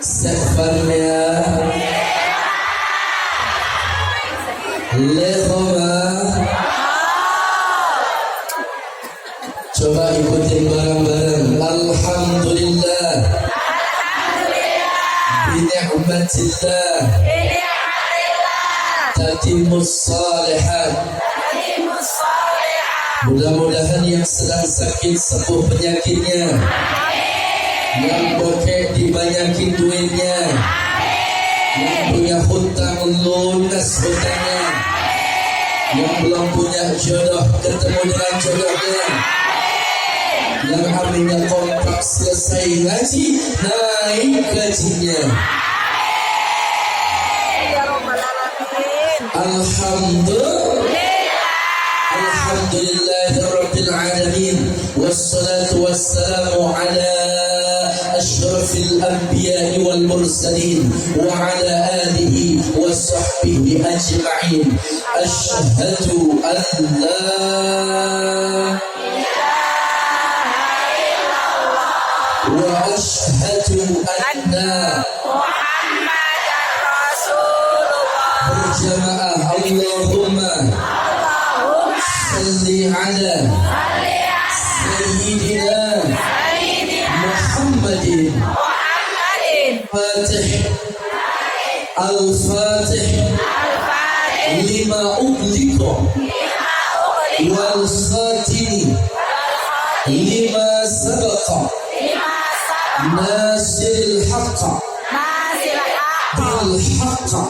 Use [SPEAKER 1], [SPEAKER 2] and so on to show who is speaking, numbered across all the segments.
[SPEAKER 1] Sebenarnya Lehoma. Coba ikutin bareng-bareng. Alhamdulillah Bini'matillah Tatimmus salihat. Mudah-mudahan yang sedang sakit sembuh penyakitnya, yang bokeh dibanyakin duitnya, yang punya hutang lunas hutangnya, yang belum punya jodoh ketemu dengan jodohnya, yang aminnya kontrak selesai ngaji naik gajinya. Alhamdulillahirabbil alamin, wassalatu wassalamu ala asyrafil anbiya'i wal mursalin wa ala alihi wa sahbihi ajma'in. Asyhadu an la wa asyhadu anna Muhammadan Rasulullah. Berjamaah Allahumma salli ala Sayyidina Muhammadin Fatih Al-Fatih lima ughliqa wal khatimi lima sabaqa nasiril haqqa bil haqqa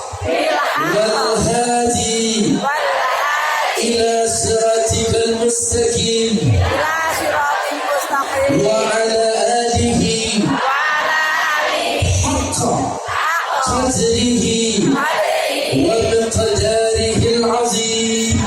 [SPEAKER 1] wal hadi ila siratikal mustaqim wa ala alihi haqqa qadrihi wa miqdarihi al-azim.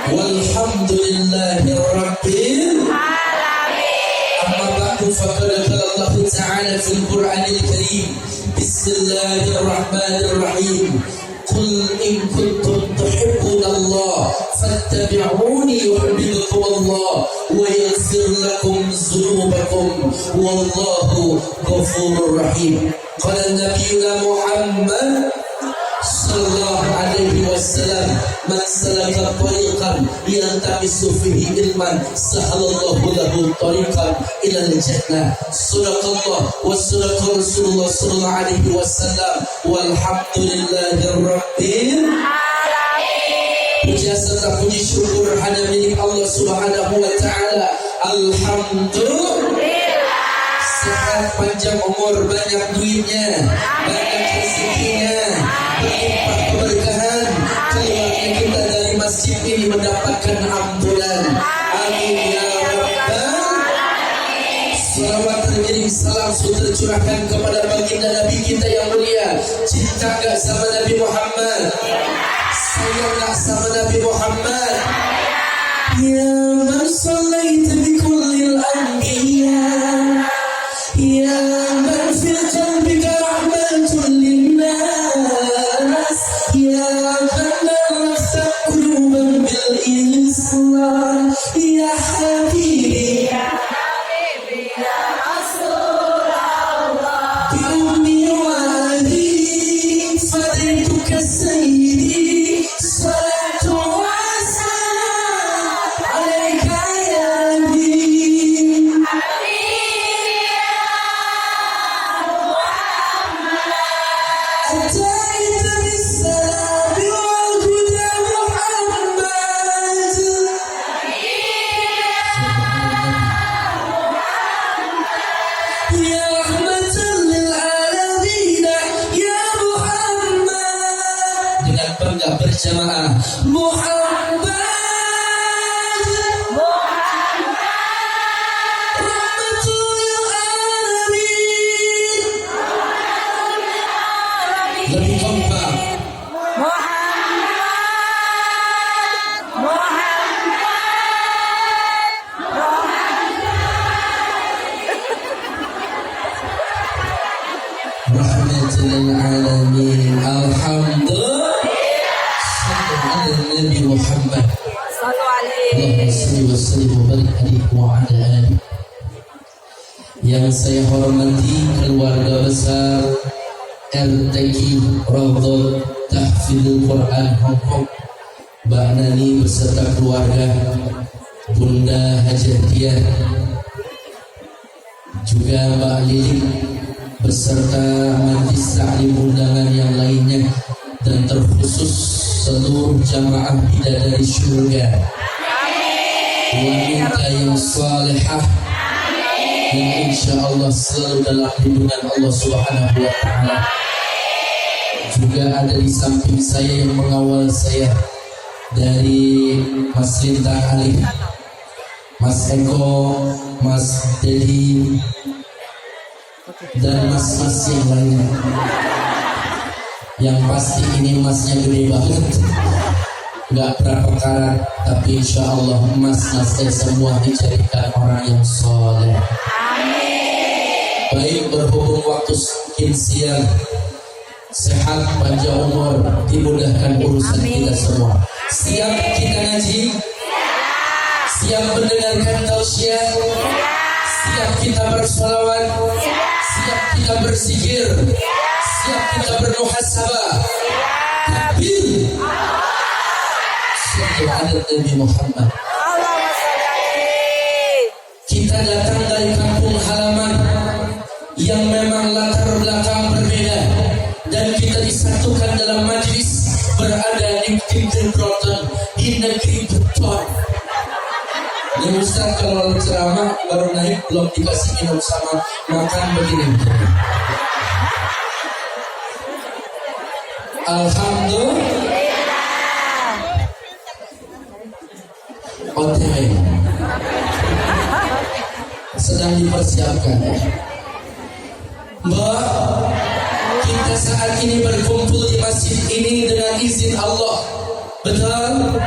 [SPEAKER 1] Walhamdulillahi rabbil alamin. Amma ba'du, faqad qala Allah ta'ala fil Qur'anil Karim. Bismillahirrahmanirrahim. Qul in kuntum tuhibbuna Allah fattabi'uni yuhibbukum Allah wa yaghfir lakum dhunubakum wallahu ghafurur rahim. Qala nabiyuna Muhammad sallallahu alaihi wasallam, man salaka tariqan yaltamisu fihi ilman sahalallahu lahu tariqan ila al-jannah. Sadaqallah wa sadaqa Rasulullah sallallahu alaihi wasallam. Walhamdulillahi rabbil alamin. Puja serta puji syukur hanya milik Allah Subhanahu wa taala. Alhamdulillah. Sehat, panjang umur, banyak duitnya, banyak rezekinya, berlimpah keberkahan, keluarga kita dari masjid ini mendapatkan ampunan. Amin ya rabbal alamin. Salawat terkirim, salam tercurahkan kepada baginda Nabi kita yang mulia. Cinta gak sama Nabi Muhammad? Sayang gak sama Nabi Muhammad? Ya man sallaita bi kullil anbiya, ya man fil qalbika rahmatun linnas, ya man nafsa quluban bil Islam, ya habibi ya Rasulullah, bi ummi wa abi fadituka sayyidi, salatu wa salam alaika ya nabi. أتيت بالسلام والهدى محمد Allahumma salli wa sallim wa barik alaihi wa ala alihi. Yang saya hormati keluarga besar RTQ Rawdhah Tahfidzul Quran Hongkong, Mbak Nani beserta keluarga, Bunda Hajatiah, juga Mbak Lili beserta majlis taklim undangan yang lainnya, dan terkhusus seluruh jamaah bidadari syurga, wanita yang salihah yang insya Allah selalu dalam lindungan Allah Subhanahu wa Ta'ala. Juga ada di samping saya yang mengawal saya dari Mas Lintang Ali, Mas Eko, Mas Dedi, dan mas-mas yang lainnya. Yang pasti ini emasnya gede banget, nggak berapa karat, tapi insya Allah emas-emas saya semua dijadikan orang yang soleh. Baik, berhubung waktu semakin siang, sehat, panjang umur, dimudahkan urusan kita semua. Siap kita ngaji? Siap mendengarkan tausiah? Siap kita bersolawat? Siap kita berzikir? Siap kita bermuhasabah? Takbir! Sallu ala Nabi Muhammad. Kita datang dari kampung halaman yang memang latar belakang berbeda, dan kita disatukan dalam majlis berada di Kindergarten di negeri beton. Dan Ustaz kalau ceramah baru naik belum dikasih minum sama makan begini. Alhamdulillah. OTW sedang dipersiapkan. Mbak, kita saat ini berkumpul di masjid ini dengan izin Allah. Betul?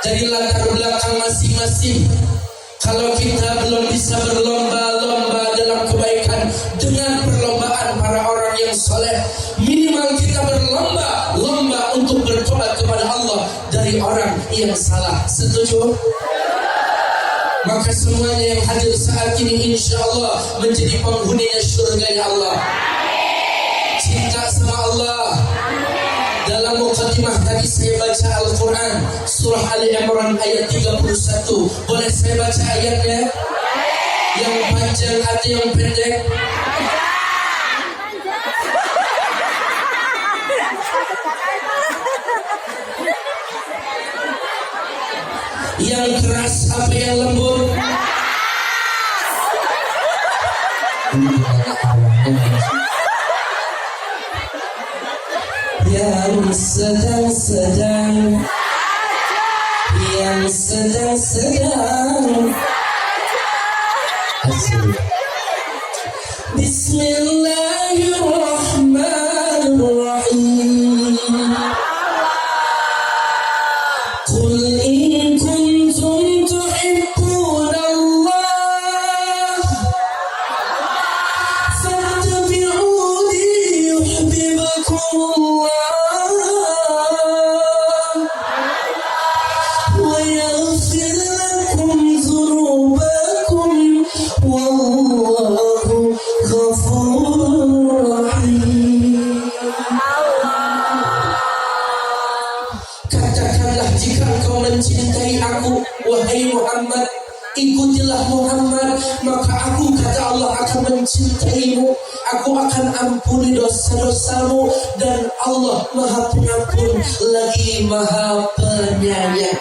[SPEAKER 1] Dari latar belakang masing-masing. Kalau kita belum bisa berlomba-lomba dalam kebaikan dengan perlombaan para orang yang soleh, minimal kita berlomba-lomba untuk bertobat kepada Allah dari orang yang salah. Setuju? Maka semuanya yang hadir saat ini insya Allah menjadi penghuninya surganya Allah. Cinta sama Allah. Dalam mukadimah tadi saya baca Al-Quran surah Ali Imran ayat 31. Boleh saya baca ayatnya? Yang panjang atau yang pendek? Yang keras apa yang lembut? Yang sedang-sedang, yang sedang-sedang. Bismillahirrahmanirrahim. Qul in kuntum tuhibbunallah fattabi'uni yuhibbukumullah wa yaghfir lakum dhunubakum wallahu ghafurur rahim. Katakanlah jika engkau mencintai aku, wahai Muhammad, ikutilah Muhammad, maka aku, kata Allah, akan mencintaimu. Aku akan ampuni dosa-dosamu, dan Allah Maha Pengampun lagi Maha Penyayang.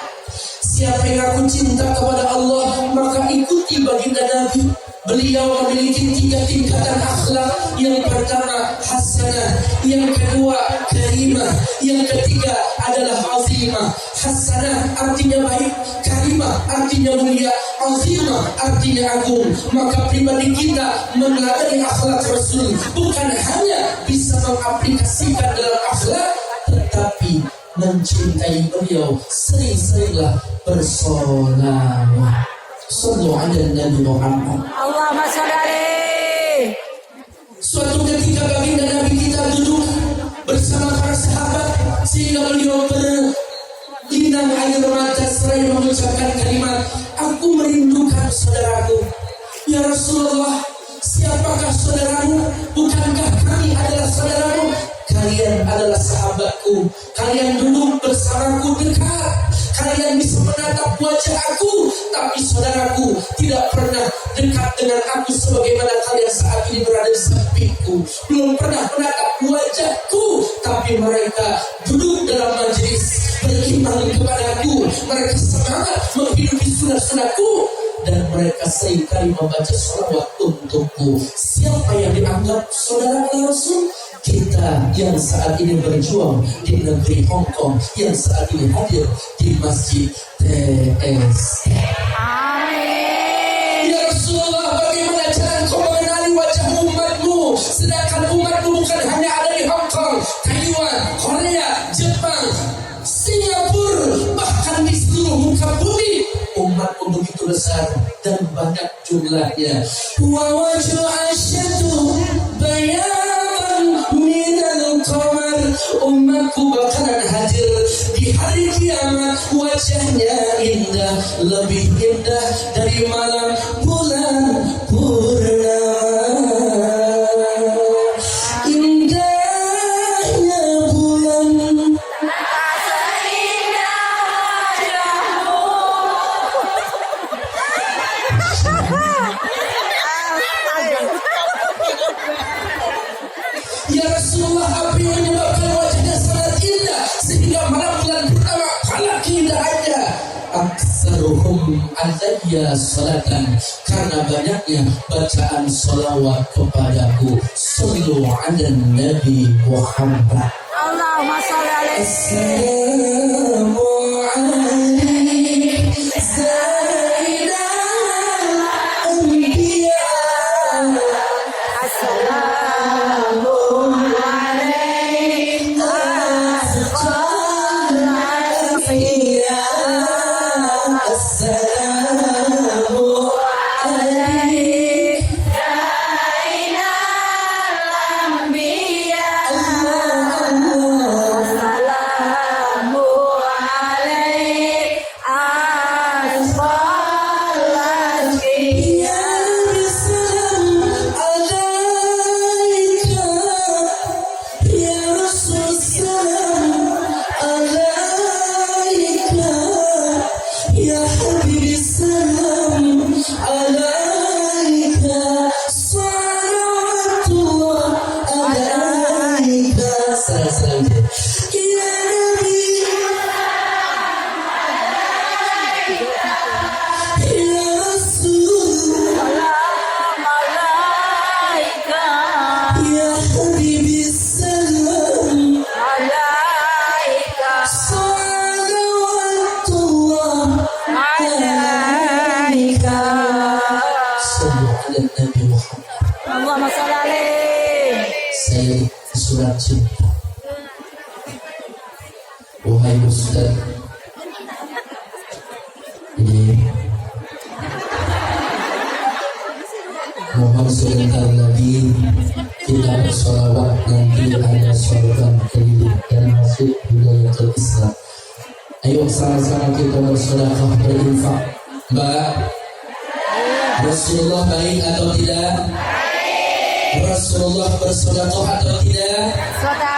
[SPEAKER 1] Siapa yang aku cinta kepada Allah, maka ikuti baginda Nabi. Beliau memiliki 3 tingkatan akhlak. Yang pertama hasanah, yang kedua karimah, yang ketiga adalah azimah. Hasanah artinya baik, karimah artinya mulia, azimah artinya agung. Maka pribadi kita meneladani akhlak Rasul bukan hanya bisa mengaplikasikan dalam akhlak, tetapi mencintai beliau. Sering-seringlah bersolawat. Sallu ala Nabi Muhammad.
[SPEAKER 2] Allahumma sholli alaihi.
[SPEAKER 1] Suatu ketika baginda Nabi kita duduk bersama para sahabat, sehingga beliau berlindang air mata seraya mengucapkan kalimat, aku merindukan saudaraku. Ya Rasulullah, siapakah saudaramu? Bukankah kami adalah saudaramu? Kalian adalah sahabatku. Kalian duduk bersamaku dekat. Kalian bisa menatap wajah aku, tapi saudaraku tidak pernah dekat dengan aku sebagaimana kalian saat ini berada di sampingku. Belum pernah menatap wajahku, tapi mereka duduk dalam majelis beriman kepadaku. Mereka semangat menghidupi sunah-sunahku, dan mereka seringkali membaca sholawat untukku. Siapa yang dianggap saudara Rasul? Kita yang saat ini berjuang di negeri Hong Kong, yang saat ini hadir di Masjid TS.
[SPEAKER 2] Amin.
[SPEAKER 1] Ya Rasulullah, bagaimana cara kau mengenali wajah umatmu, sedangkan umatmu bukan hanya ada di Hong Kong, Taiwan, Korea, Jepang, Singapura, bahkan di seluruh muka bumi. Umatmu begitu besar dan banyak jumlahnya. Wa wajhu asyadu bayan minal qamar. Umatku bakalan hadir di hari kiamat, wajahnya indah, lebih indah dari malam bulan purnama. Indahnya bulan, ya Rasulullah, apa yang menyebabkan wajahnya sangat indah sehingga malam bulan pertama kalah keindahannya? Aksaruhum alayya salatan, karena banyaknya bacaan salawat kepadaku. Sallu ala Nabi Muhammad.
[SPEAKER 2] Allahumma sholli alaihi.
[SPEAKER 1] Assalamu alaikum sayyidal anbiya.
[SPEAKER 2] Assalamu alaikum asqal anbiya.
[SPEAKER 1] Assalamu
[SPEAKER 2] Alaikum sayyidal anbiya. Assalamu alaikum asqal anbiya.
[SPEAKER 1] Ya Salam alaika, ya Rasul salam alaika, ya Habib salam alaika, salawatullah alaika. Salam ya Nabi, ya Rasul,
[SPEAKER 2] Salam alaika,
[SPEAKER 1] ya Habibi salam
[SPEAKER 2] alaika,
[SPEAKER 1] salawatullah
[SPEAKER 2] alaika.
[SPEAKER 1] Sallu ala Nabi Muhammad.
[SPEAKER 2] Allahumma sholli alaihi.
[SPEAKER 1] Saya surat cinta. Wahai Ustaz, ini mohon sebentar lagi kita bersolawat, nanti ada sorban keliling dan masuk wilayatul Islam. Ayo sama-sama kita bersedekah, berinfak. Mbak, Rasulullah baik atau tidak? Rasulullah bersedekah atau tidak?
[SPEAKER 2] Sedekah.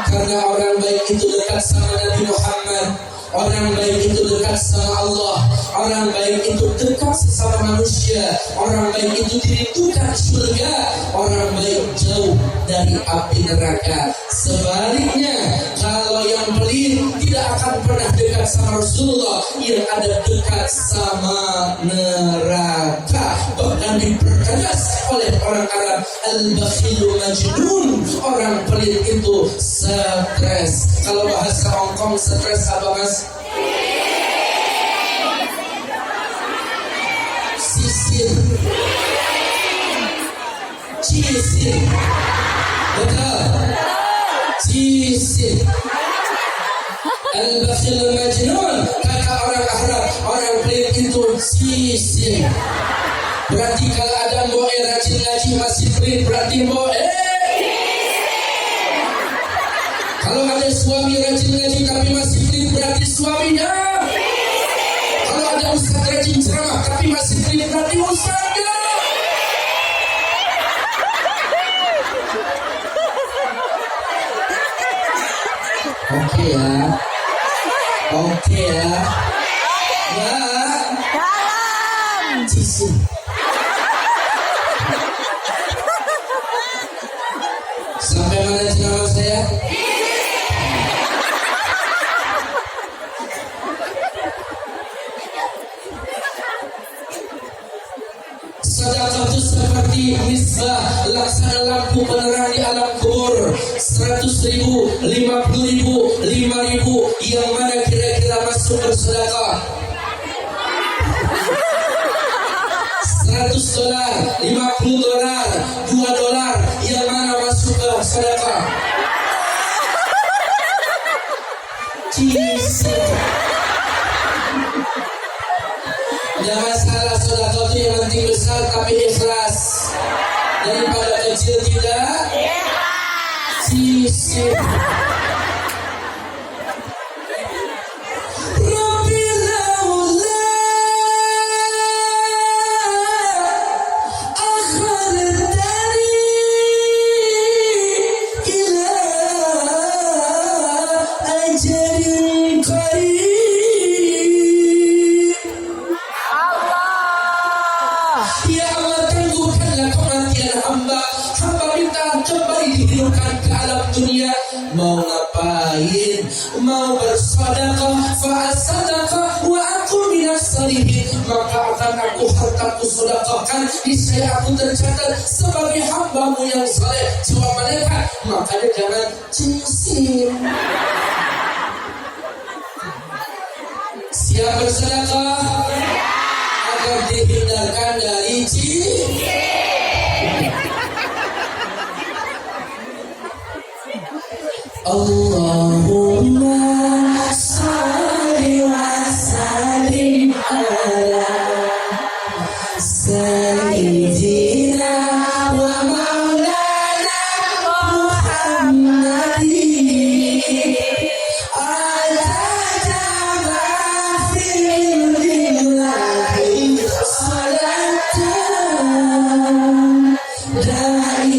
[SPEAKER 1] Karena orang baik itu dekat sama Nabi Muhammad. Orang baik itu dekat sama Allah. Orang baik itu dekat sesama manusia. Orang baik itu dirindukan surga. Orang baik jauh dari api neraka. Sebaliknya, kalau yang pelit tidak akan pernah dekat sama Rasulullah, yang ada dekat sama neraka. Bahkan dipertegas oleh orang Arab, al-bakhilu majnun. Orang pelit itu stres. Kalau bahasa Hongkong, stres apa mas? Sisir, cisir, betul, cisir. Al-bakhil majnun, kata orang Arab, orang pelit itu sisir. Berarti kalau ada mbok rajin ngaji masih pelit, berarti mbok kalau ada suami rajin ngaji tapi masih pelit, berarti suaminya Oke ya. Ya.
[SPEAKER 2] Dalam.
[SPEAKER 1] Cici. Sampai mana ceramah saya? Sedekah itu seperti misbah, laksana lampu penerang di alam kubur. 100.000, 50.000, 5.000, yang mana kira-kira masuk bersedekah? $100, $50, $2, yang mana masuk ke sedekah? Cici. Tidak masalah, sedekah itu yang penting besar tapi ikhlas. Daripada kecil tidak Cici. Rabbi laula akhartani ila ajalin qarib. Ya Allah, tangguhkanlah kematian hamba. Hamba minta kembali dihidupkan ke alam dunia. Mau ngapain? Mau bersedekah, fa'asadaqah wa aku minas salihin. Maka akan aku hartaku sedekahkan, niscaya aku tercatat sebagai hambamu yang saleh. Jawab malaikat, makanya jangan cisim. Siap bersedekah agar dihindarkan dari Allahumma salli wa sallim ala sayyidina wa maulana Muhammadin ala jama'il lillahi salatan daimatan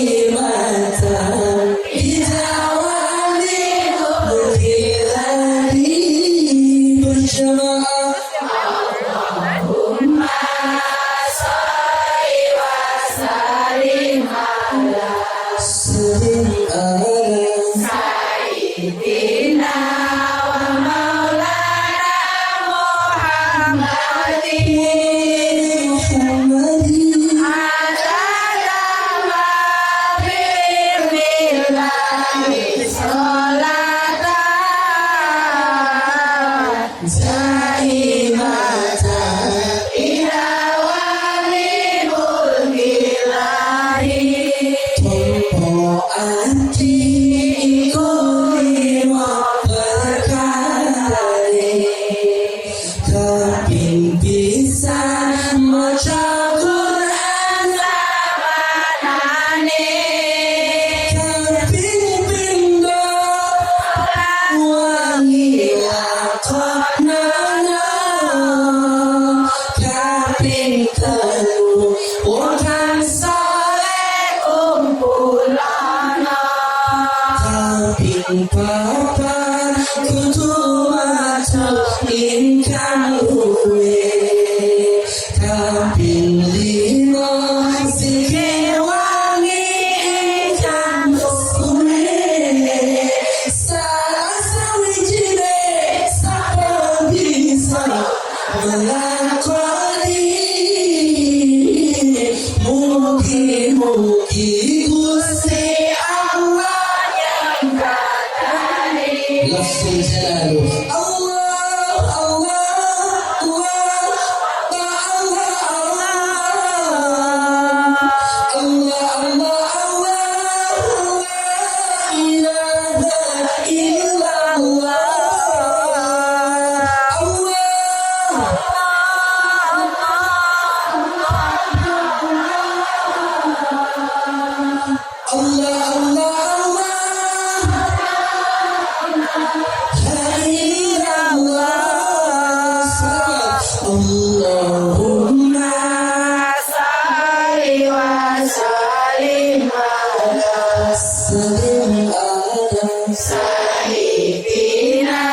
[SPEAKER 3] Sayyidina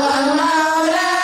[SPEAKER 3] wa maulana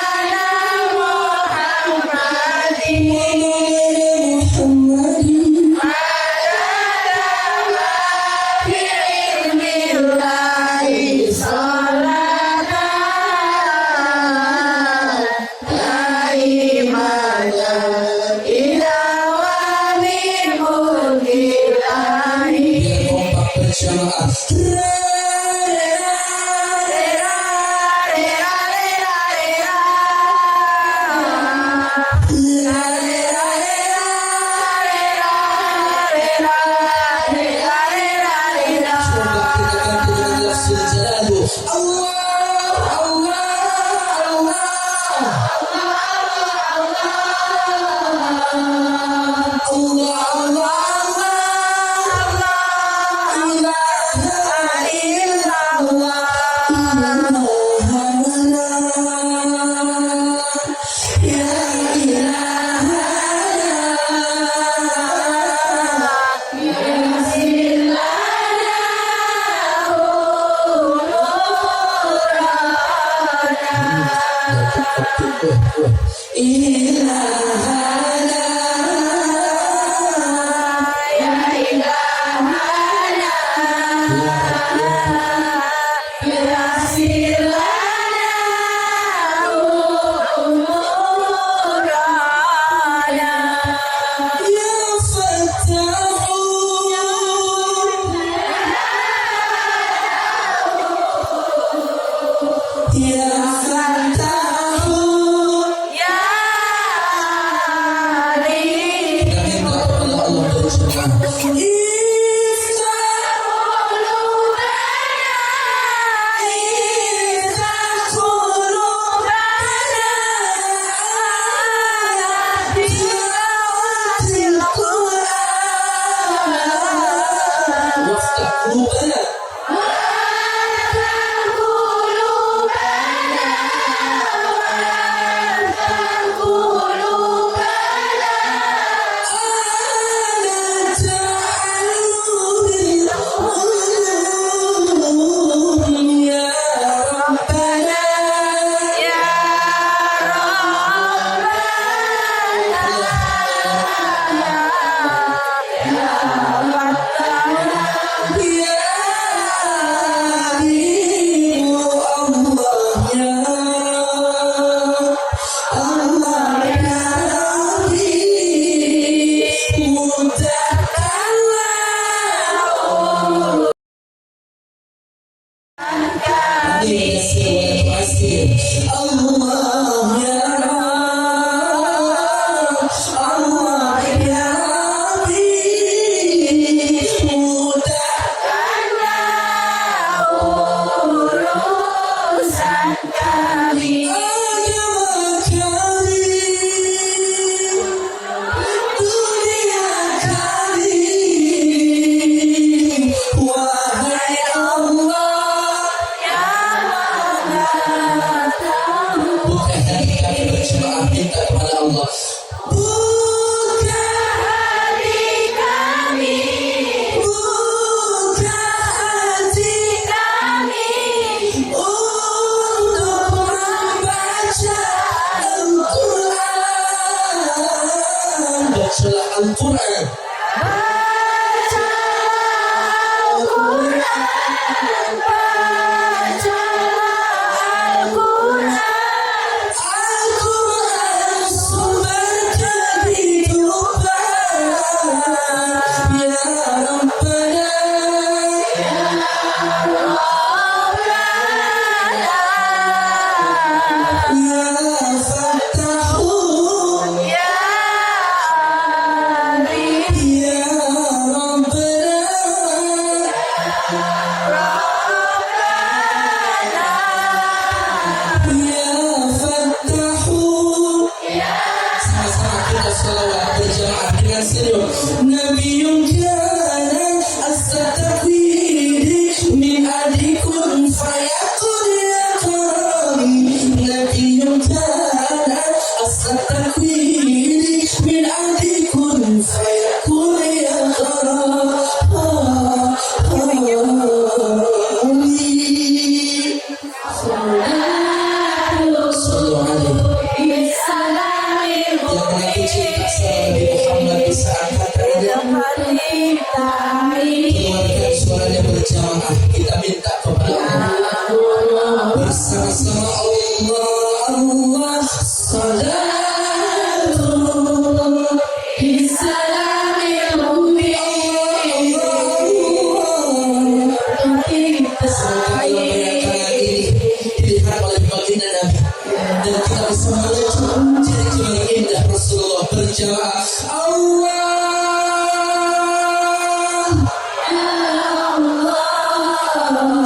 [SPEAKER 1] berjamaah. Allah,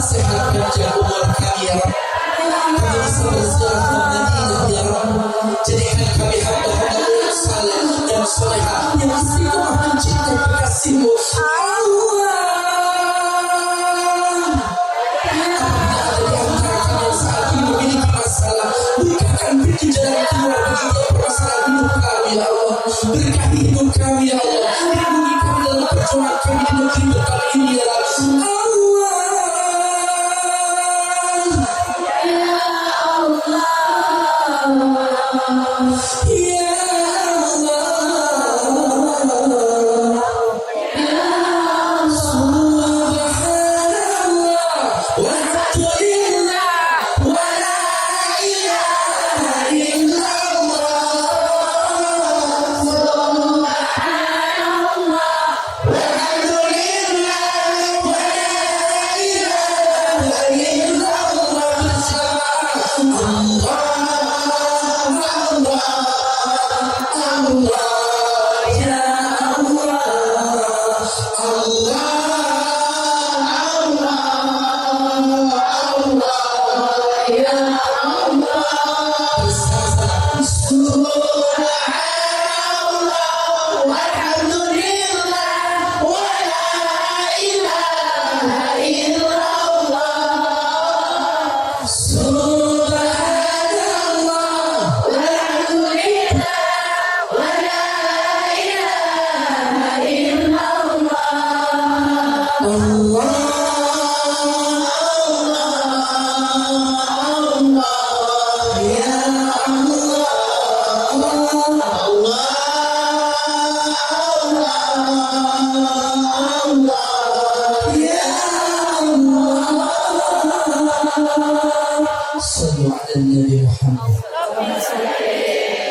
[SPEAKER 1] sehat panjang umur kami ya Rabb. Kami bisa berziarah ke Madinah ya Rabb. Jadikan kami hamba-hamba yang saleh dan salehah yang istiqomah mencintai kekasih-Mu. Allah, apabila ada di antara kami yang saat ini memiliki masalah, bukakan pintu jalan keluar bagi permasalahan hidup kami ya Allah. Berkahi hidup kami ya Allah. Lindungi kami dalam perjuangan kami di negeri kami ini ya Allah.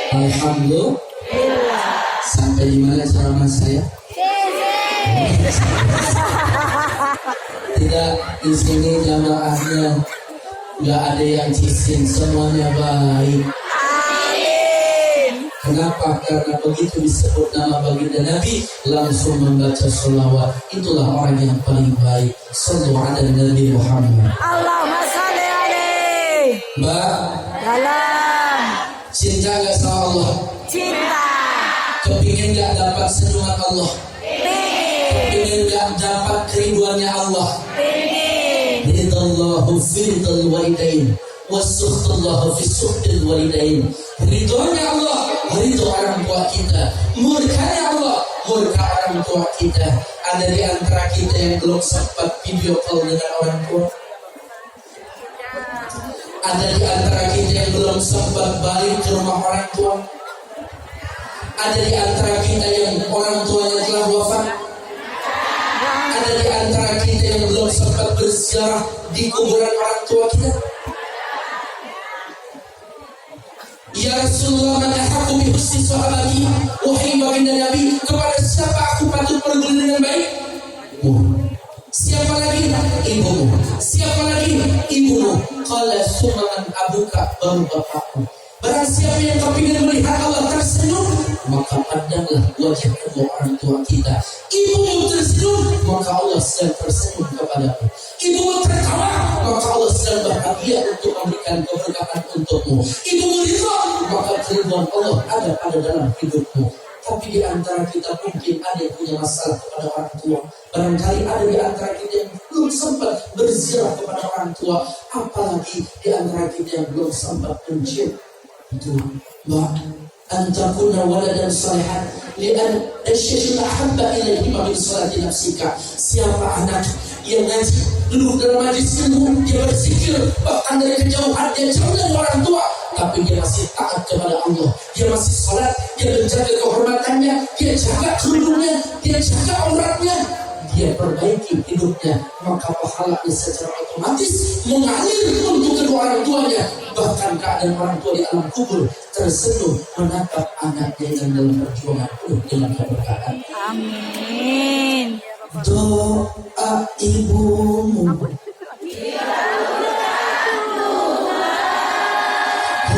[SPEAKER 1] Alhamdulillah. Sampai di mana ceramah saya? Tidak, di sini jamaahnya nggak ada yang cisin, semuanya baik. Kenapa? Karena begitu disebut nama baginda Nabi langsung membaca sholawat. Itulah orang yang paling baik. Sallu ala Nabi Muhammad.
[SPEAKER 2] Allahumma sholli alaihi.
[SPEAKER 1] Mbak,
[SPEAKER 2] Dalam
[SPEAKER 1] cinta gak sama Allah?
[SPEAKER 2] cinta.
[SPEAKER 1] Kepingin gak dapat senyuman Allah?
[SPEAKER 2] Pingin.
[SPEAKER 1] Kepingin gak dapat keriduannya Allah?
[SPEAKER 2] Pingin.
[SPEAKER 1] Ridallahu fi ridal walidain wasukhtallahu fi sukhtil walidain. Ridhonya Allah, ridho orang tua kita. Murkanya Allah, murka orang tua kita. Ada di antara kita yang belum sempat video call dengan orang tua. Ada di antara kita yang belum sempat balik ke rumah orang tua. Ada di antara kita yang orang tuanya telah wafat. Ada di antara kita yang belum sempat berziarah di kuburan orang tua kita. Ya Rasulullah, man ahaqqu bi husni sahabati, wahai baginda Nabi, kepada siapa aku patut peduli dengan baik? Siapa lagi? Ibumu. Siapa lagi? Ibumu. Qala summa man abuka, baru bapakmu. Barang siapa yang kepingin melihat Allah tersenyum, maka pandanglah wajah kedua orang tua kita. Ibumu tersenyum, maka Allah sedang tersenyum kepadamu. Ibumu tertawa, maka Allah sedang bahagia untuk memberikan keberkahan untukmu. Ibumu ridha, maka keriduan Allah ada pada dalam hidupmu. Tapi di antara kita mungkin ada yang punya masalah kepada orang tua. Barangkali ada di antara kita yang belum sempat berziarah kepada orang tua. Apalagi di antara kita yang belum sempat mencium. Itu Mbak, antakuna waladan salihan lian asyai'ul ahabba ilaihi min salati nafsika. Siapa anak yang ngaji, duduk dalam majlis ilmu, dia berzikir, bahkan dari kejauhan dia jauh dari orang tua, tapi dia masih taat kepada Allah, dia masih salat, dia menjaga kehormatannya, dia jaga kerudungnya, dia jaga auratnya, dia perbaiki hidupnya, maka pahalanya secara otomatis mengalir untuk kedua orang tuanya. Bahkan keadaan orang tua di alam kubur tersenyum menatap anaknya yang dalam perjuangan penuh dengan keberkahan.
[SPEAKER 2] Amin.
[SPEAKER 1] Doa ibumu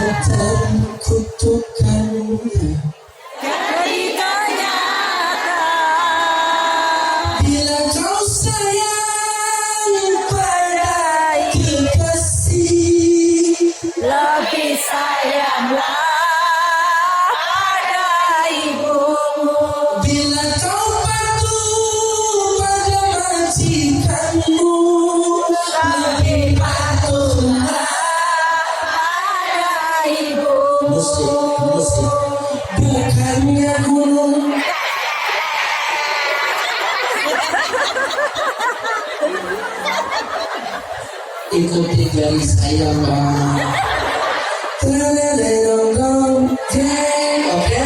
[SPEAKER 1] dan kutukannya musik. Bukannya gunung. Ikuti jari saya, Pak. Oke?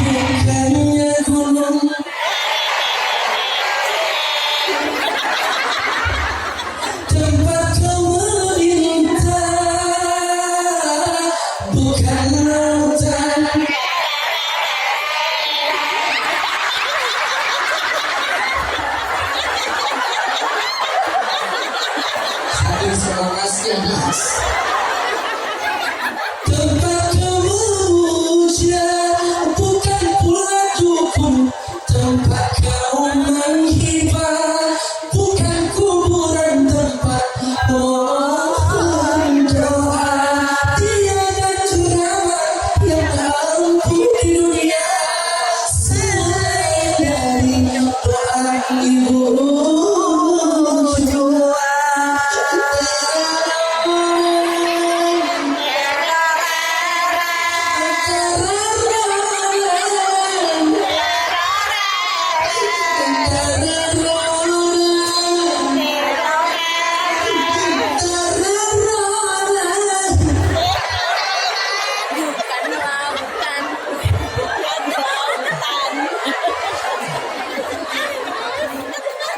[SPEAKER 1] Bukannya gunung. Tempat kau meminta, bukan lautan. Saking semangatnya, Mas. Tempat kamu memuja, bukan pula dukun. Tempat kau menghibah, bukan kuburan. Tempat mohon doa, tiada ceramah yang ampuh di dunia selain dari doa ibu jua.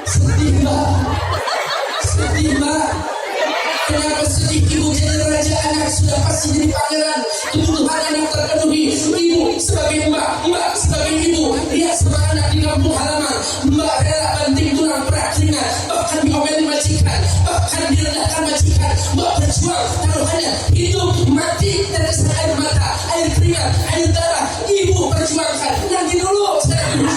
[SPEAKER 1] Sedih, Mbak. Sedih, Mbak. Kenapa sedih? Ibu jadi raja, anak sudah pasti jadi pangeran. Kebutuhan anak terpenuhi. Ibu sebagai mbak sebagai ibu, lihat sama anak di kampung halaman. Mbak rela banting tulang prakirnya, bahkan diomelin majikan, bahkan direndahkan majikan. Mbak berjuang, taruhannya hidup, mati, tetesan air mata, air keringat, air darah. Ibu perjuangkan. Nanti dulu, saya dulu.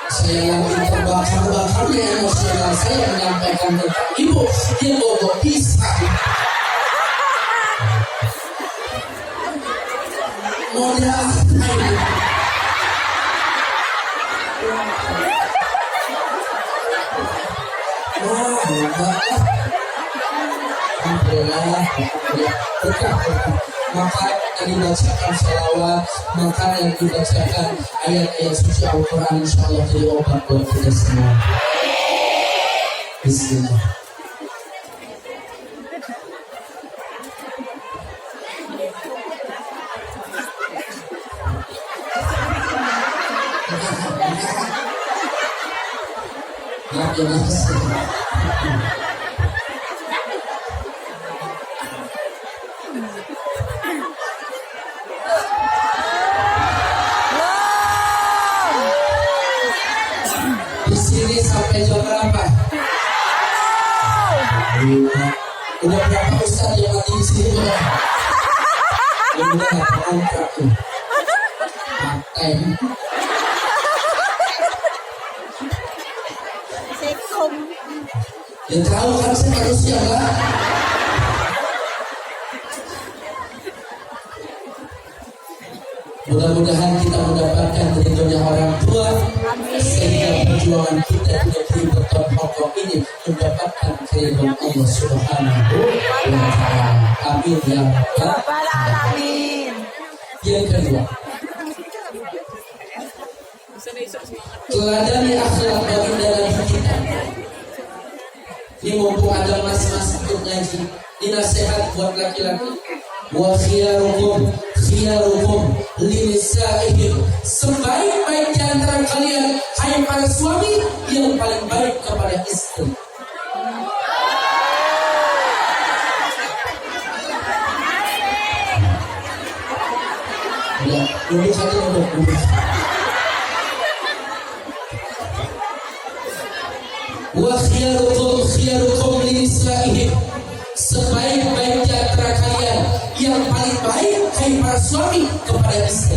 [SPEAKER 1] Saya yang terbakar-bakarnya emosional, saya menyampaikan tentang ibu dia bawa pisang. Model apa ini? Maka yang dibacakan salawat, maka yang dibacakan ayat-ayat suci Al-Quran, insya Allah jadi obat buat kita semua. Bismillah. Maaf ya Mas. Di sini sampai jam berapa? Udah berapa ustaz yang mati di sini udah? Udah nggak kontrak tuh. Paten. Ya tahu kan saya manusia lah. Mudah-mudahan kita mendapatkan ridhonya orang tua, sehingga perjuangan kita di negeri bertahun ini mendapatkan keridhaan Allah Subhanahu wa Ta'ala. Amin ya rabbal alamin. Yang kedua, teladani akhlak baginda Nabi kita. Ini mumpung ada mas-mas untuk ngaji, ini nasihat buat laki-laki. Wa khiyarukum linisaihim, sebaik-baik di antara kalian hai para suami yang paling baik kepada istri. Ya, duduk saja duduk. Wa khiyarukum linisaihim, sebaik-baik di antara kalian yang paling baik hai para suami kepada istri.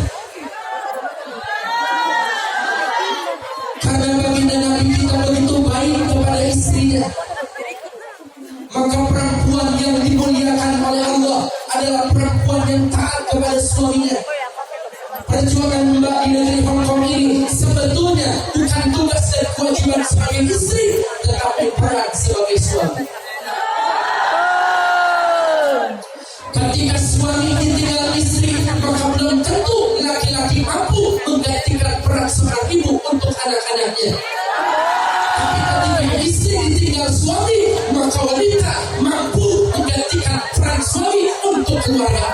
[SPEAKER 1] Karena baginda Nabi kita begitu baik kepada istrinya, maka perempuan yang dimuliakan oleh Allah adalah perempuan yang taat kepada suaminya. Perjuangan Mbak di negeri Hongkong ini sebetulnya bukan tugas dan kewajiban sebagai istri, tetapi peran sebagai suami. Ketika suami ditinggal istri, maka belum tentu laki-laki mampu menggantikan peran seorang ibu untuk anak-anaknya. Tapi ketika istri ditinggal suami, maka wanita mampu menggantikan peran suami untuk keluarga.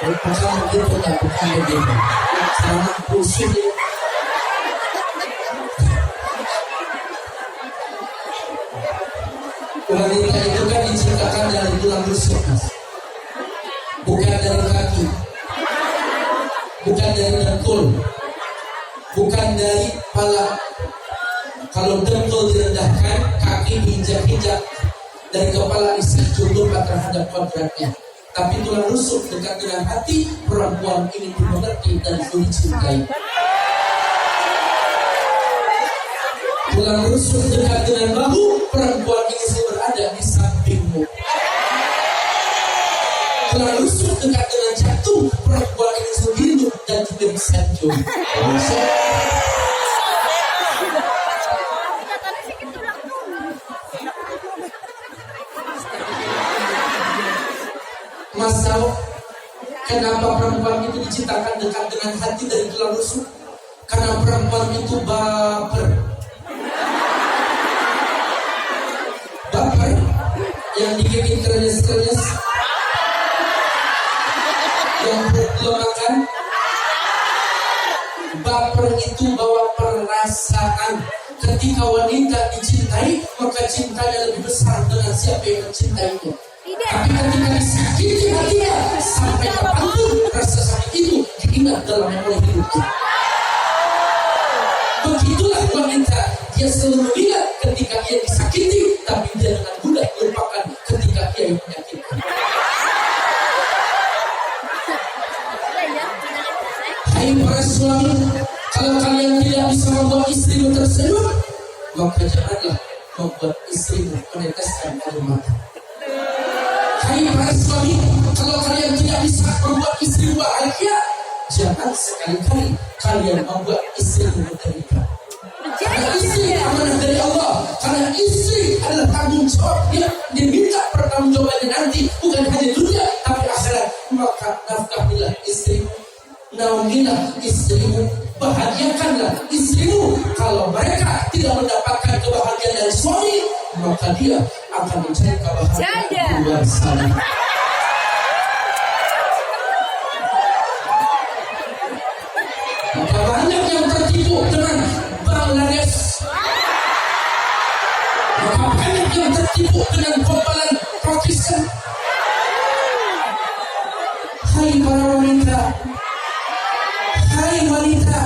[SPEAKER 1] Bukan begitu, bukan begitu. Selamat pusing. Wanita itu kan diciptakan dari tulang rusuk, bukan dari kaki, bukan dari dengkul, bukan dari kepala. Kalau dengkul direndahkan, kaki diinjak-injak, dari kepala disentuh terhadap kodratnya. Tapi tulang rusuk dekat dengan hati, perempuan ini dimengerti dan dicintai. Tulang rusuk dekat dengan bahu, perempuan ini berada di sampingmu. Tulang rusuk dekat dengan jantung, perempuan ini hidup dan tidak disanjung. Mas tahu kenapa perempuan itu diciptakan dekat dengan hati dari tulang rusuk? Karena perempuan itu baper. Baper yang digigit krenyes-krenyes, yang belum makan. Baper itu bawa perasaan. Ketika wanita dicintai, maka cintanya lebih besar dengan siapa yang mencintainya. Tapi ketika disakiti hatinya, sampai kapanpun rasa sakit itu diingat dalam memori hidupnya. Begitulah wanita, dia selalu mengingat ketika ia disakiti, tapi dia dengan mudah melupakan ketika ia yang menyakitkan. Hai para suami, kalau kalian tidak bisa membuat istrimu tersenyum, maka janganlah membuat istrimu meneteskan air mata. Hai para suami, kalau kalian tidak bisa membuat istri bahagia, jangan sekali-kali kalian membuat istri menderita. Karena istri amanah dari Allah, karena istri adalah tanggung jawab yang diminta pertanggungjawabannya nanti, bukan hanya dunia tapi akhirat. Maka nafkahilah istrimu, naungilah istrimu, bahagiakanlah istrimu. Kalau mereka tidak mendapatkan kebahagiaan dari suami, maka dia akan mencari kebahagiaan di luar sana. Maka banyak yang tertipu dengan Bangladesh, maka banyak yang tertipu dengan kompalan Pakistan. Hai para wanita, hai wanita,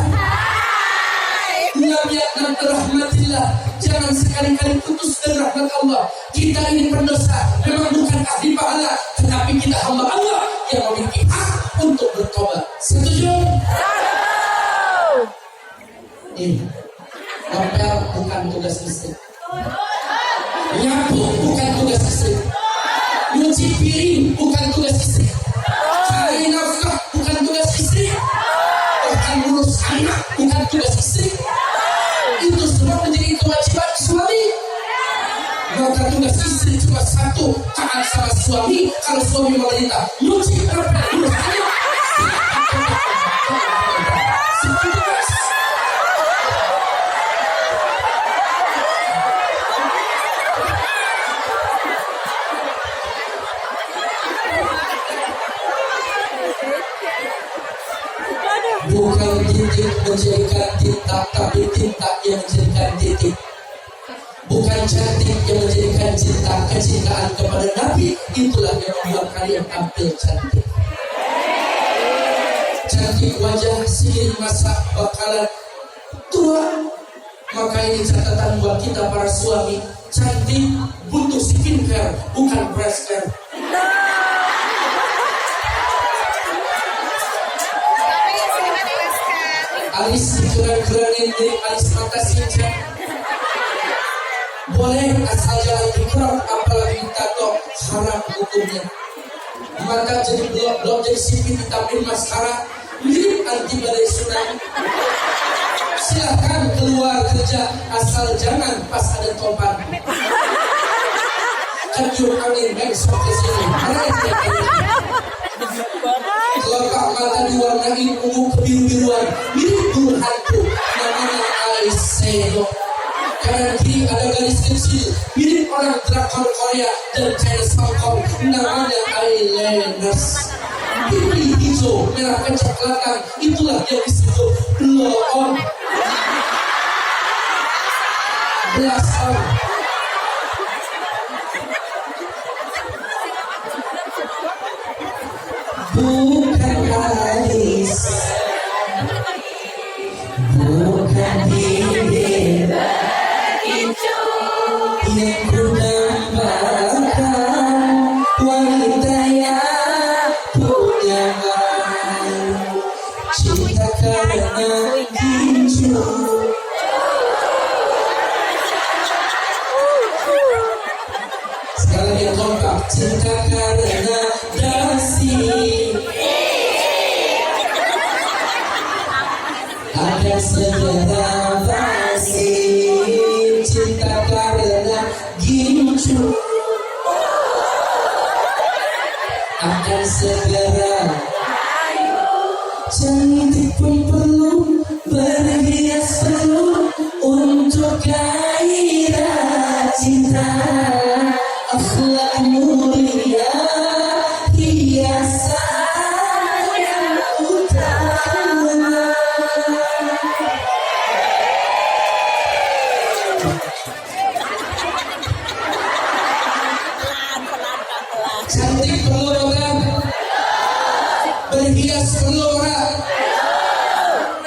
[SPEAKER 1] lam rahmatillah, jangan sekali-kali putus dari rahmat Allah. Kita ini pendosa, memang bukan ahli pahala, tetapi kita hamba Allah yang memiliki hak untuk bertobat. Setuju? Ngepel bukan tugas istri, nyapu bukan tugas istri, nyuci kalau suami wanita nyuci karpet dulu ayo. Bukan titik menjadikan tinta, tapi tinta yang menjadikan titik. Bukan cantik yang menjadikan cinta, kecintaan kepada Nabi itulah yang membuat kalian tampil cantik. Cantik wajah seiring masa bakalan tua. Maka ini catatan buat kita para suami, cantik butuh skincare, bukan breast care. Alis dikerang-kerangin dari alis mata cincin. Boleh asal jangan dikerang, apalagi tato, haram hukumnya. Mata jadi blok-blok jadi sipit ditambahin maskara, mirip anti badai tsunami. Silakan keluar kerja asal jangan pas ada topan. Terjun angin besok ke sini. Kelopak mata diwarnai ungu kebiru-biruan, mirip burung hantu, namanya eyeshadow. Kanan kiri ada garis kecil, mirip orang drakor Korea dan Chinese Hong Kong, namanya eyeliners. Pipi hijau, merah kecoklatan, itulah yang disebut blow on. Blush on. Bukan alis, bukan bibir yang kudambakan, wanita yang punya cinta karena gincu. Sekarang yang kompak, cinta karena dasi. Ada segera basi, cinta karena gincu. Akan segera cantik pun perlu, berhias perlu untuk gairah cinta. Akhlak mulia hiasan yang utama. Cantik perlu orang, berhias perlu orang.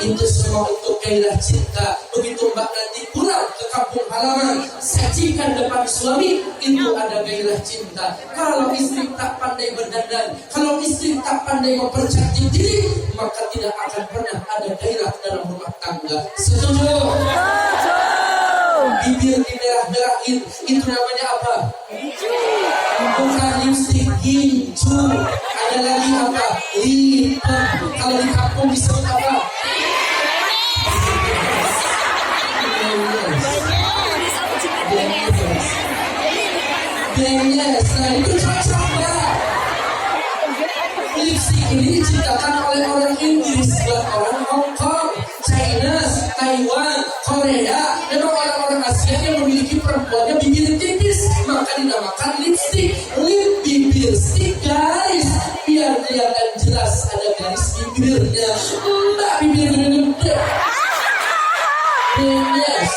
[SPEAKER 1] Itu semua untuk gairah cinta. Begitu mbak nanti pulang ke kampung halaman, sajikan depan suami, itu ada gairah cinta. Kalau istri tak pandai berdandan, kalau istri tak pandai mempercantik diri, maka tidak akan pernah ada gairah dalam rumah tangga. Setuju? Bibir dimerah-merahin, itu namanya apa? Bukan lipstick, gincu. Ada lagi apa? Lipat. Kalau di kampung disebut apa? Benyes. Nah itu cocok lah. Lipstick ini diciptakan oleh orang Inggris buat orang Hong Kong, China, Taiwan, Korea. Memang orang-orang Asia yang memiliki perempuannya bibir tipis, maka dinamakan lipstick. Lip bibir stick guys, biar kelihatan jelas ada garis bibirnya. Mbak bibirnya gede. Benyes.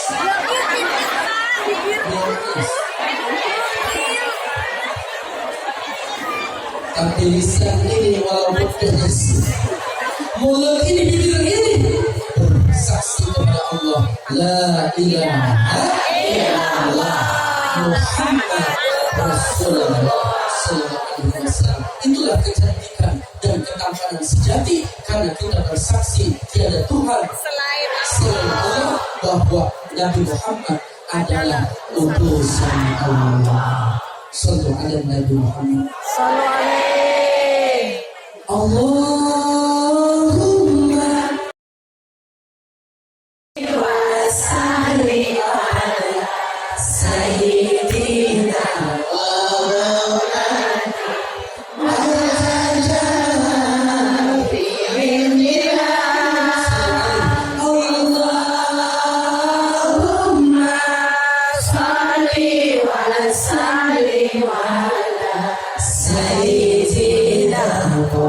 [SPEAKER 1] Tapi lisan ini walaupun pedas, mulut ini, bibir ini bersaksi kepada Allah, la ilaha illallah Muhammad Rasulullah sallallahu alaihi wasallam. Itulah kecantikan dan ketampanan sejati, karena kita bersaksi tiada Tuhan selain Allah, bahwa Nabi Muhammad adalah utusan Allah. Sallu ala Nabi Muhammad.
[SPEAKER 2] Sallu alaihi.
[SPEAKER 1] Allahumma wa salli ala sayyidina wa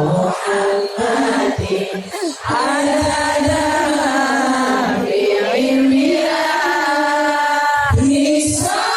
[SPEAKER 1] Muhammadin adada bi'ilmillah bisalat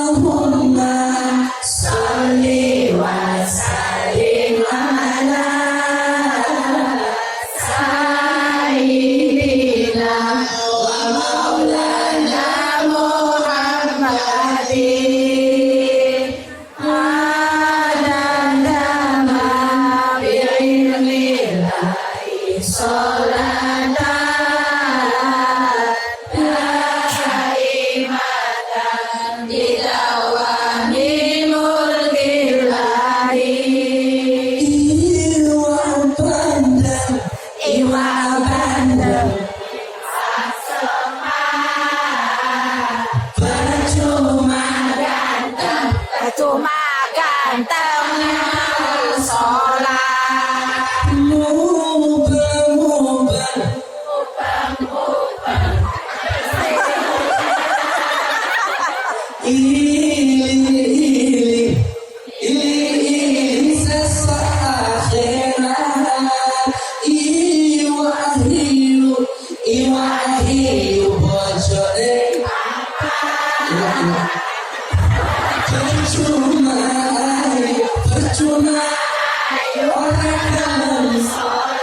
[SPEAKER 1] Allahumma salli wa sallim ala sayyidina wa maulana Muhammadin adada ma bi'ilmillahi sholatan
[SPEAKER 2] Cuma ganteng sholat
[SPEAKER 1] Percuma orang dalam suara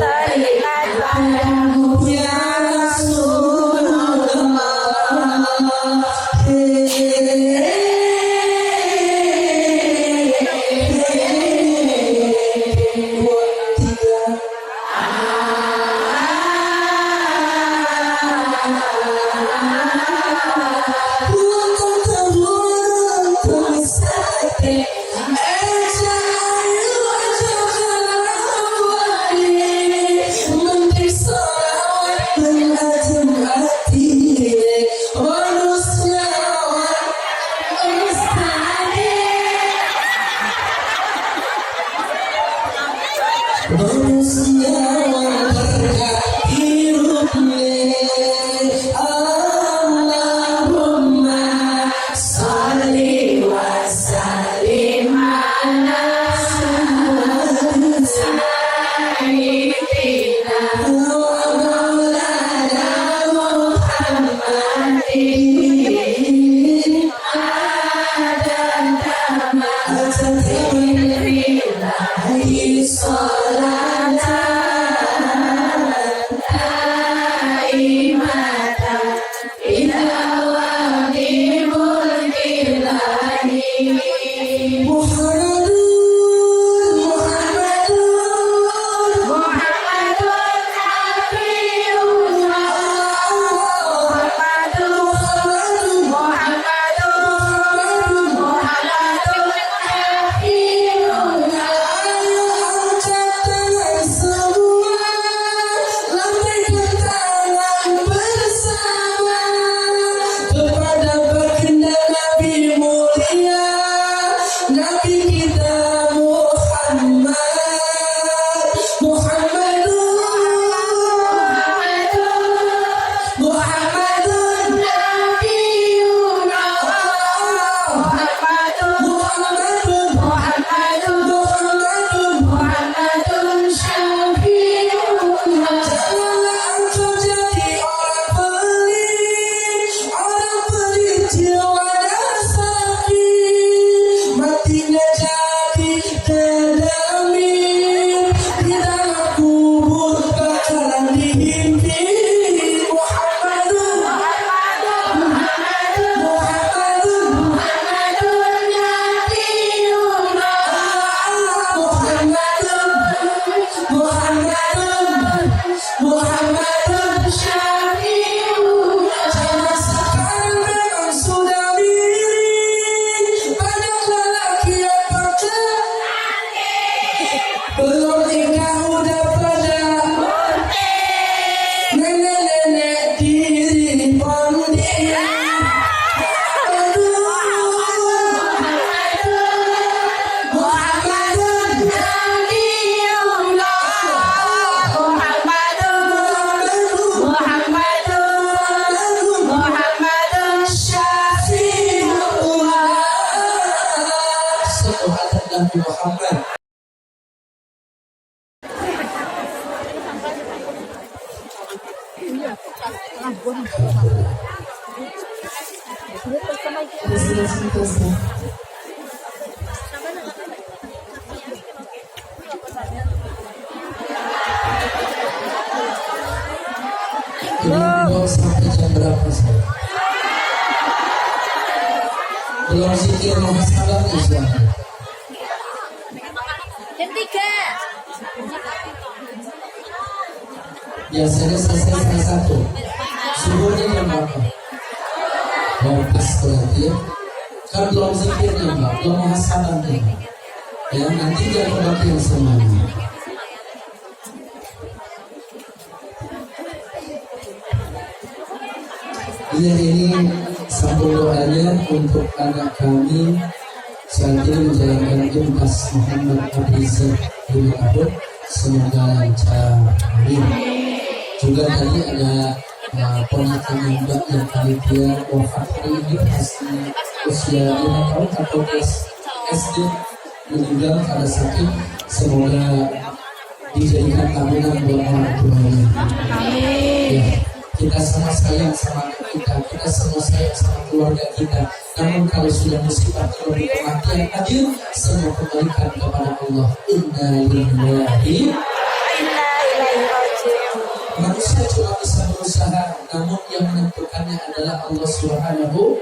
[SPEAKER 2] teringat
[SPEAKER 1] manusia berkah hidupnya. Allahumma salli wa sallim ala sayyidina wa maulana Muhammadin adada ma tawillahi salatan daimatan ila waqimul ilahi. Muhammadun Habibullah, kepada baginda Nabi mulia, Nabi kita Muhammad. Muhammadun Nabiyullah, Muhammadun Syafiullah. Janganlah engkau jadi orang pelit jiwa dan sakit, matinya jadi terdamin di dalam kubur bakalan dihimpit. Muhammadun Muhammadun Syafiullah. Zaman sekarang memang sudah miring, banyak lelaki yang belum nikah udah pada nenek-nenek diri pondek. Muhammadun Nabiyullah, Muhammadun Syafiullah. Salawat Nabi Muhammad. Ini belum sampai jam berapa sih? Belum zikir muhasabah Islam.
[SPEAKER 2] Jam 3.
[SPEAKER 1] Biasanya selesai setengah 1. Subuhnya jam berapa? Mau pas berarti ya. Kan belum zikirnya Mbak, belum muhasabahnya. Ya, nanti dia kebaktian semuanya. Iya, ini sambung doanya untuk anak kami saat ini menjalankan tugas Muhammad Abrizal bin Abud. Semoga lancar. Amin. Juga tadi ada ponakan Mbak yang panitia wafat hari ini pasti usia 5 tahun atau SD meninggal karena sakit. Semoga dijadikan tabungan buat orang tuanya. Ya, kita sama sayang sama kita semua sayang sama keluarga kita. Namun kalau sudah musibah, kalau kematian hadir, semua kembalikan kepada Allah. Inna lillahi. Manusia cuma bisa berusaha, namun yang menentukannya adalah Allah Subhanahu.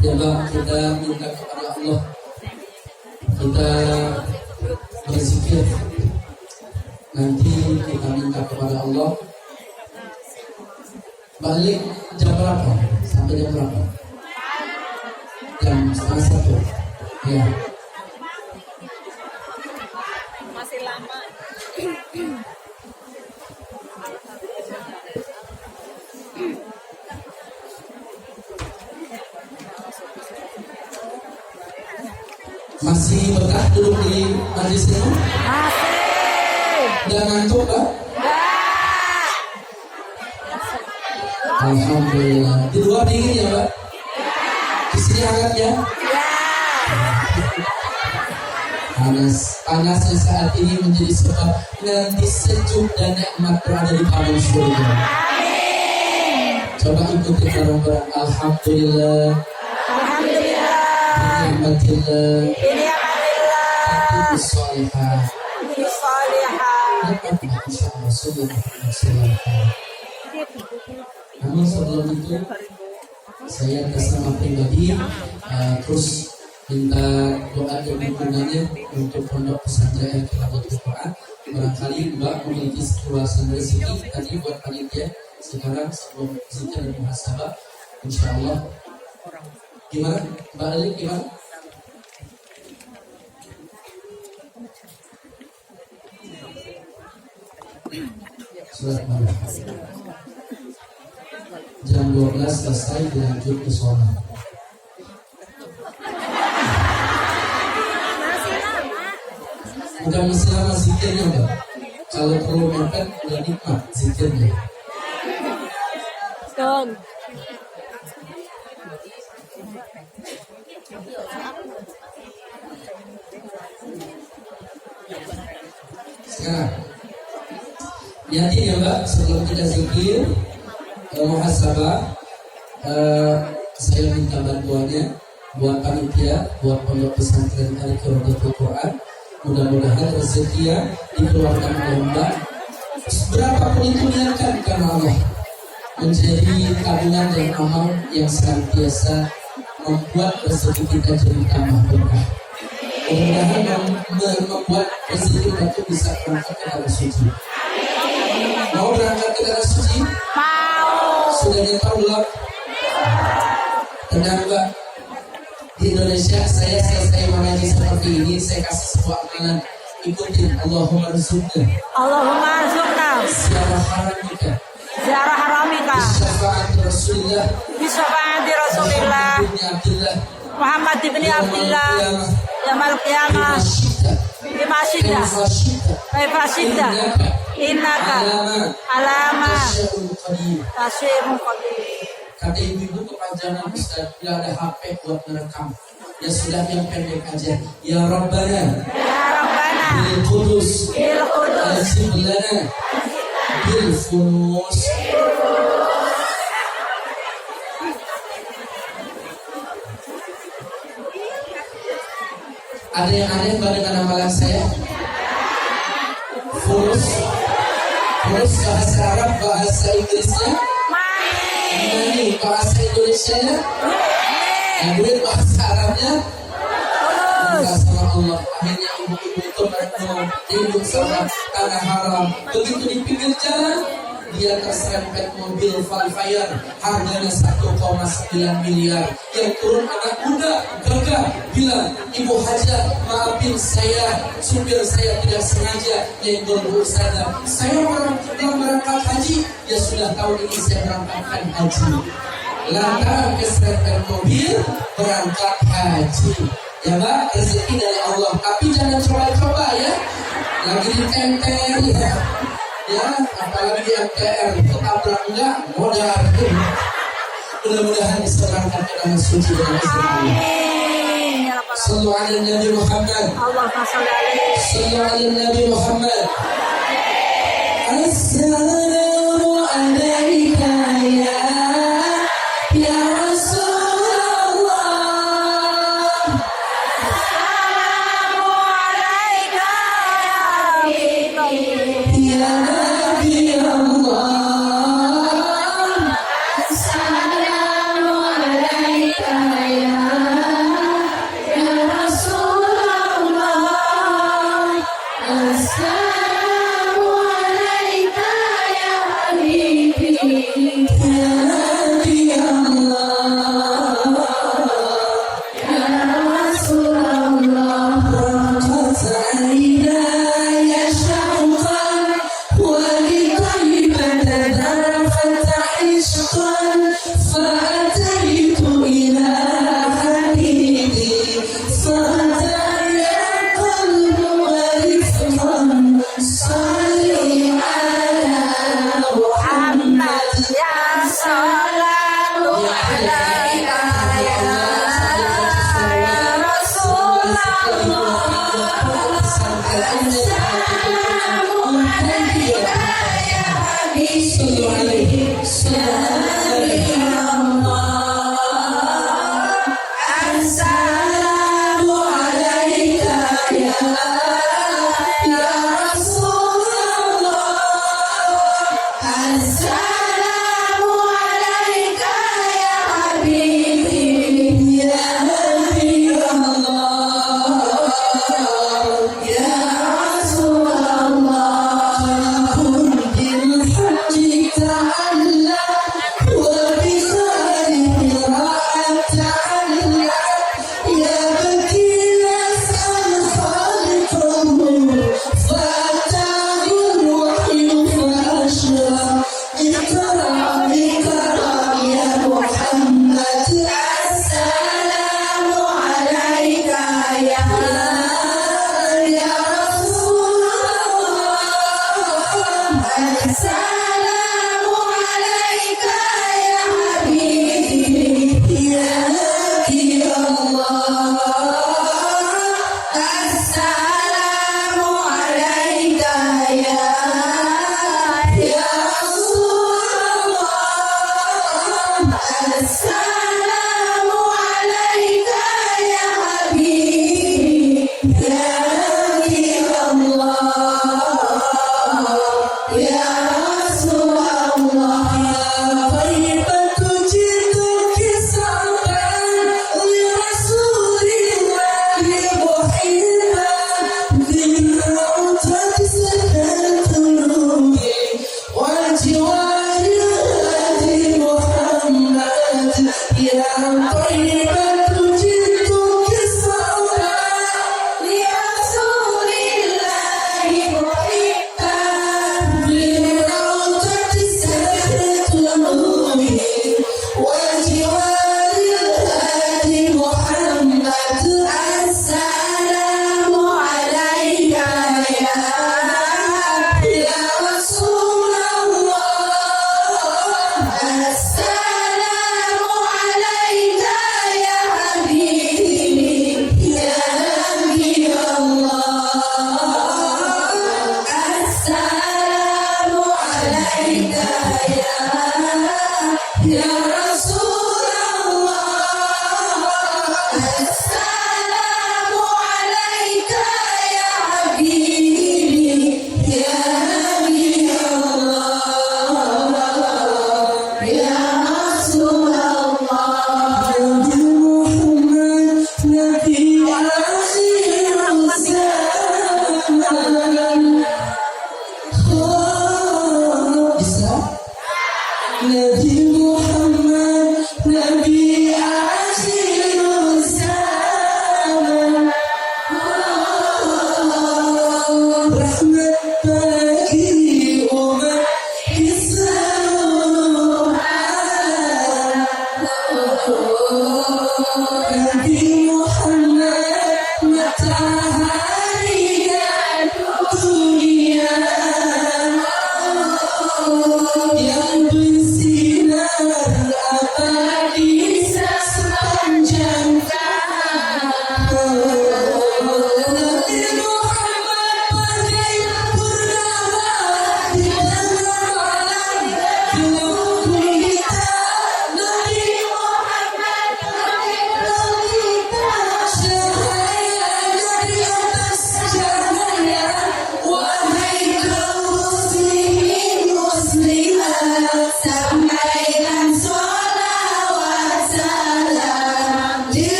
[SPEAKER 1] Ya Bang, kita minta kepada Allah, kita berzikir. Nanti kita minta kepada Allah. Balik jam berapa? Sampai jam berapa? Jam setengah 1. Ya.
[SPEAKER 2] Masih lama.
[SPEAKER 1] Masih berkah duduk di majelis ini?
[SPEAKER 2] Masih.
[SPEAKER 1] Udah ngantuk, Mbak? Alhamdulillah. Di luar dingin ya, Mbak? Di sini hangat ya? Panasnya saat ini menjadi sebab nanti sejuk dan nikmat berada di taman surga. Coba ikuti bareng-bareng. Alhamdulillah. Alhamdulillah. Binni'matillah. Bissolihah. Namun sebelum itu saya atas nama pribadi terus minta doa dan dukungannya untuk pondok pesantren Tilawatul Quran. Barangkali Mbak memiliki keluasan rezeki tadi buat panitia. Sekarang sebelum zikir dan muhasabah, insya Allah. Gimana Mbak Ali, gimana? Surat Maryam. Jam 12 selesai, dilanjut ke sholat. Bukan mesti lama zikirnya, Mbak. Kalau perlu mepet, udah nikmat zikirnya. Sekarang yakin ya Mbak, sebelum kita zikir muhasabah, saya minta bantuannya buat panitia, buat pondok pesantren Tilawatul Quran. Mudah-mudahan rezeki yang dikeluarkan oleh Mbak, berapapun itu niatkan karena Allah, menjadi tabungan dan amal yang senantiasa membuat rezeki kita jadi tambah berkah. Mudah-mudahan membuat rezeki kita itu bisa berangkat ke tanah suci. Mau berangkat ke tanah suci? Mau. Sudah nyetor belum? Tenang Mbak. Di Indonesia saya selesai mengaji seperti ini, saya kasih sebuah amalan. Ikutin Allahumma rizukna.
[SPEAKER 2] Allahumma rizukna.
[SPEAKER 1] Ziarah haramika.
[SPEAKER 2] Ziarah haramika.
[SPEAKER 1] Bisyafaati Rasulillah.
[SPEAKER 2] Bisyafaati Rasulillah. Muhammad ibn Abdullah. Yamal qiyamah. Bima syidda. Kaifa syidda. Innaka alama tasyirul qadir.
[SPEAKER 1] Kata ibu-ibu kepanjangan Ustaz, bila ada HP buat merekam. Ya sudah yang pendek aja. Ya Rabbana.
[SPEAKER 2] Ya Rabbana.
[SPEAKER 1] Bil Qudus.
[SPEAKER 2] Bil Qudus.
[SPEAKER 1] Azim lana. Bil Funus. Ada yang aneh dengan amalan saya? Funus. Funus bahasa Arab, bahasa Inggrisnya? Ini bahasa Indonesia nya, duit bahasa Arabnya, minta sama Allah. Akhirnya ibu-ibu itu mereka hidup sama tanah haram. Begitu di pinggir jalan, dia terserempet mobil Valfire, harganya 1,9 miliar. Yang turun anak muda, gagah, bilang, Ibu Hajar, maafin saya, supir saya tidak sengaja nyenggol Bu Ustazah. Saya orang yang berangkat haji, ya sudah tahun ini saya berangkatkan haji. Lantaran keserempet mobil, berangkat haji. Ya Mbak, rezeki dari Allah. Tapi jangan coba-coba ya. Lagi ditempel ya. Ya, apalagi di MTR, ketabrak enggak, modal. Mudah-mudahan bisa berangkat ke tanah suci dengan istiqomah. Sallu ala Nabi Muhammad.
[SPEAKER 2] Allahumma shalli alaihi.
[SPEAKER 1] Sallu ala Nabi Muhammad. Assalamu alaika ya Rasulullah.
[SPEAKER 2] Assalamu alaika
[SPEAKER 1] Ya Nabi Allah.
[SPEAKER 2] Assalamu alaika ya Rasulullah. Assalamu alaika ya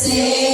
[SPEAKER 2] Jose